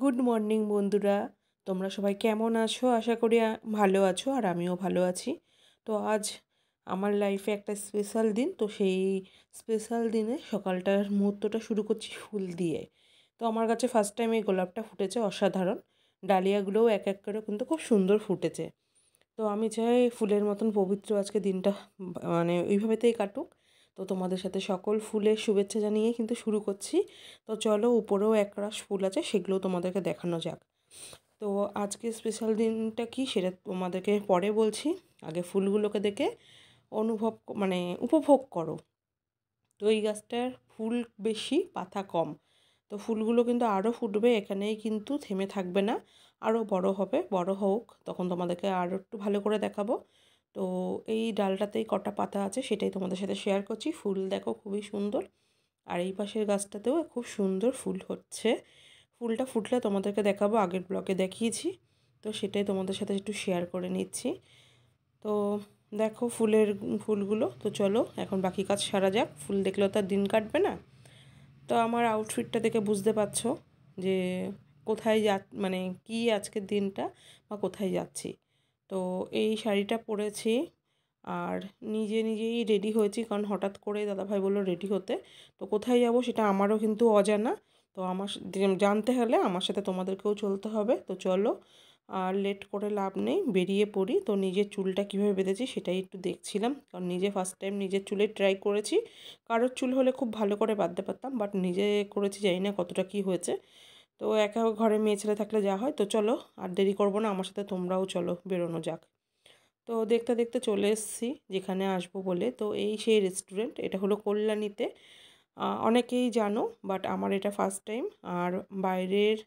Good morning বন্ধুরা, তোমরা সবাই কেমন আছো? আশা করি ভালো আছো, আর আমিও ভালো আছি। তো আজ আমার লাইফে একটা স্পেশাল দিন। তো সেই স্পেশাল দিনে সকালটার মুহূর্তটা শুরু করছি ফুল দিয়ে। তো আমার কাছে ফার্স্ট টাইম এই গোলাপটা ফুটেছে, অসাধারণ। ডালিয়াগুলোও এক এক করে কিন্তু খুব সুন্দর ফুটেছে। তো আমি চাই ফুলের মতন পবিত্র আজকে দিনটা মানে ওইভাবেতেই কাটুক। তো তোমাদের সাথে সকল ফুলের শুভেচ্ছা জানিয়ে কিন্তু শুরু করছি। তো চলো, উপরেও একরাশ ফুল আছে, সেগুলোও তোমাদেরকে দেখানো যাক। তো আজকে স্পেশাল দিনটা কি সেটা তোমাদেরকে পরে বলছি। আগে ফুলগুলোকে দেখে মানে উপভোগ করো। তো এই গাছটার ফুল বেশি, পাতা কম। তো ফুলগুলো কিন্তু আরও ফুটবে, এখানেই কিন্তু থেমে থাকবে না, আরও বড় হবে। বড় হোক, তখন তোমাদেরকে আরও একটু ভালো করে দেখাবো। তো এই ডালটাতেই কটা পাতা আছে সেটাই তোমাদের সাথে শেয়ার করছি। ফুল দেখো খুবই সুন্দর, আর এই পাশের গাছটাতেও খুব সুন্দর ফুল হচ্ছে। ফুলটা ফুটলে তোমাদেরকে দেখাবো, আগের ব্লগে দেখিয়েছি। তো সেটাই তোমাদের সাথে একটু শেয়ার করে নিচ্ছি। তো দেখো ফুলগুলো। তো চলো এখন বাকি কাজ সারা যাক, ফুল দেখলেও তার দিন কাটবে না। তো আমার আউটফিটটা দেখে বুঝতে পারছো যে কোথায় মানে কি আজকের দিনটা বা কোথায় যাচ্ছি। তো এই শাড়িটা পরেছি, আর নিজেই রেডি হয়েছি, কারণ হঠাৎ করে দাদাভাই বললো রেডি হতে। তো কোথায় যাব সেটা আমারও কিন্তু অজানা। তো জানতে হলে আমার সাথে তোমাদেরকেও চলতে হবে। তো চলো, আর লেট করে লাভ নেই, বেরিয়ে পড়ি। তো নিজের চুলটা কীভাবে বেঁধেছি সেটাই একটু দেখছিলাম, কারণ নিজে ফার্স্ট টাইম নিজের চুলে ট্রাই করেছি। কারোর চুল হলে খুব ভালো করে বাঁধতে পারতাম, বাট নিজে করেছি, জানি না কতটা কী হয়েছে। তো একা ঘরে মেয়ে ছেলে থাকলে যা হয়। তো চলো, আর দেরি করবো না, আমার সাথে তোমরাও চলো, বেরোনো যাক। তো দেখতে দেখতে চলে এসেছি যেখানে আসবো বলে। তো এই সেই রেস্টুরেন্ট, এটা হলো কল্যাণীতে। অনেকেই জানো, বাট আমার এটা ফার্স্ট টাইম। আর বাইরের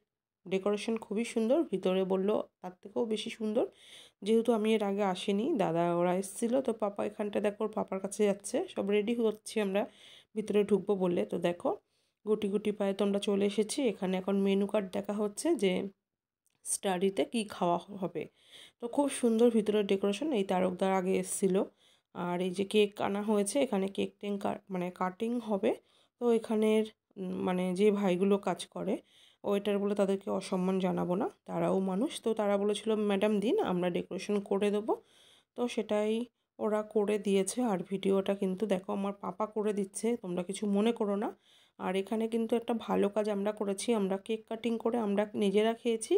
ডেকোরেশন খুবই সুন্দর, ভিতরে বললো তার থেকেও বেশি সুন্দর। যেহেতু আমি এর আগে আসিনি, দাদা ওরা এসেছিলো। তো পাপা এখানটা দেখো, ওর পাপার কাছে যাচ্ছে, সব রেডি হচ্ছি আমরা ভিতরে ঢুকবো বলে। তো দেখো, গুটি গুটি পায়ে তোমরা চলে এসেছি। এখানে এখন মেনু কার্ড দেখা হচ্ছে যে স্টাডিতে কি খাওয়া হবে। তো খুব সুন্দর ভিতরের ডেকোরেশন, এই তারকদার আগে এসেছিল। আর এই যে কেক আনা হয়েছে, এখানে কেক টেং মানে কাটিং হবে। তো এখানের মানে যে ভাইগুলো কাজ করে, ওয়েটার বলে তাদেরকে অসম্মান জানাবো না, তারাও মানুষ। তো তারা বলেছিল ম্যাডাম দিন, আমরা ডেকোরেশন করে দেবো। তো সেটাই ওরা করে দিয়েছে। আর ভিডিওটা কিন্তু দেখো আমার পাপা করে দিচ্ছে, তোমরা কিছু মনে করো না। আর এখানে কিন্তু একটা ভালো কাজ আমরা করেছি, আমরা কেক কাটিং করে আমরা নিজেরা খেয়েছি,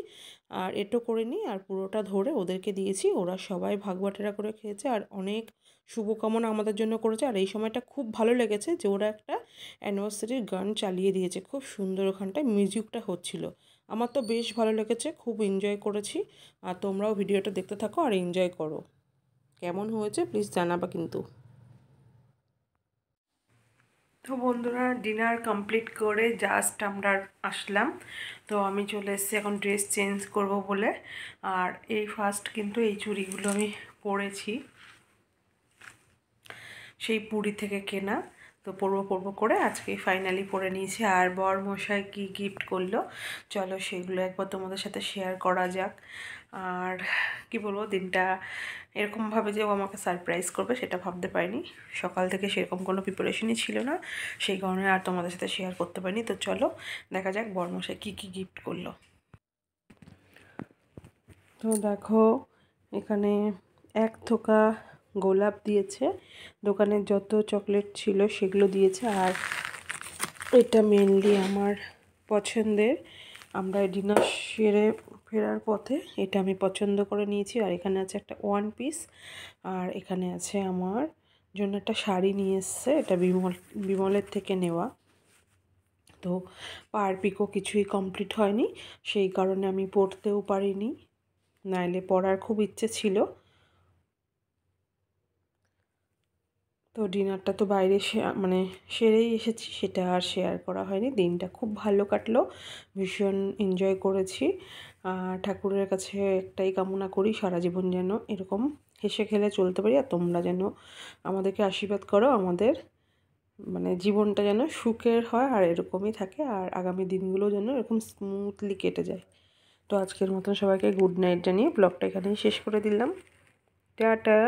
আর এটো করে নিই, আর পুরোটা ধরে ওদেরকে দিয়েছি। ওরা সবাই ভাগ বাটেরা করে খেয়েছে, আর অনেক শুভকামনা আমাদের জন্য করেছে। আর এই সময়টা খুব ভালো লেগেছে যে ওরা একটা অ্যানিভার্সারির গান চালিয়ে দিয়েছে, খুব সুন্দর ওখানটায় মিউজিকটা হচ্ছিল। আমার তো বেশ ভালো লেগেছে, খুব এনজয় করেছি। আর তোমরাও ভিডিওটা দেখতে থাকো আর এনজয় করো। কেমন হয়েছে প্লিজ জানাবা কিন্তু। তো বন্ধুরা, ডিনার কমপ্লিট করে জাস্ট আমরা আসলাম। তো আমি চলে এসেছি এখন ড্রেস চেঞ্জ করব বলে। আর এই ফার্স্ট কিন্তু এই চুড়িগুলো আমি পরেছি, সেই পুরী থেকে কেনা। তো পরবো করে আজকে ফাইনালি পরে নিয়েছি। আর বর মশাই কী গিফট করলো, চলো সেগুলো একবার তোমাদের সাথে শেয়ার করা যাক। আর কি বলবো, দিনটা এরকমভাবে যে ও আমাকে সারপ্রাইজ করবে সেটা ভাবতে পারিনি। সকাল থেকে সেরকম কোনো প্রিপারেশনই ছিল না, সেই কারণে আর তোমাদের সাথে শেয়ার করতে পারিনি। তো চলো দেখা যাক বরমশাই কী গিফট করলো। তো দেখো, এখানে এক থোকা গোলাপ দিয়েছে, দোকানের যত চকলেট ছিল সেগুলো দিয়েছে। আর এটা মেনলি আমার পছন্দের, আমরা ডিনার সেরে ফেরার পথে এটা আমি পছন্দ করে নিয়েছি। আর এখানে আছে একটা ওয়ান পিস, আর এখানে আছে আমার জন্য একটা শাড়ি নিয়ে এসছে, এটা বিমলের থেকে নেওয়া। তো পার পিকও কিছুই কমপ্লিট হয়নি, সেই কারণে আমি পরতেও পারিনি, নাইলে পরার খুব ইচ্ছে ছিল। তো ডিনারটা তো বাইরে মানে সেরেই এসেছি, সেটা আর শেয়ার করা হয়নি। দিনটা খুব ভালো কাটলো, ভীষণ এনজয় করেছি। ঠাকুরের কাছে একটাই কামনা করি, সারা জীবন যেন এরকম হেসে খেলে চলতে পারি, আর তোমরা যেন আমাদেরকে আশীর্বাদ করো, আমাদের মানে জীবনটা যেন সুখের হয় আর এরকমই থাকে, আর আগামী দিনগুলো যেন এরকম স্মুথলি কেটে যায়। তো আজকের মতন সবাইকে গুড নাইট জানিয়ে ব্লগটা এখানেই শেষ করে দিলাম। টাটা।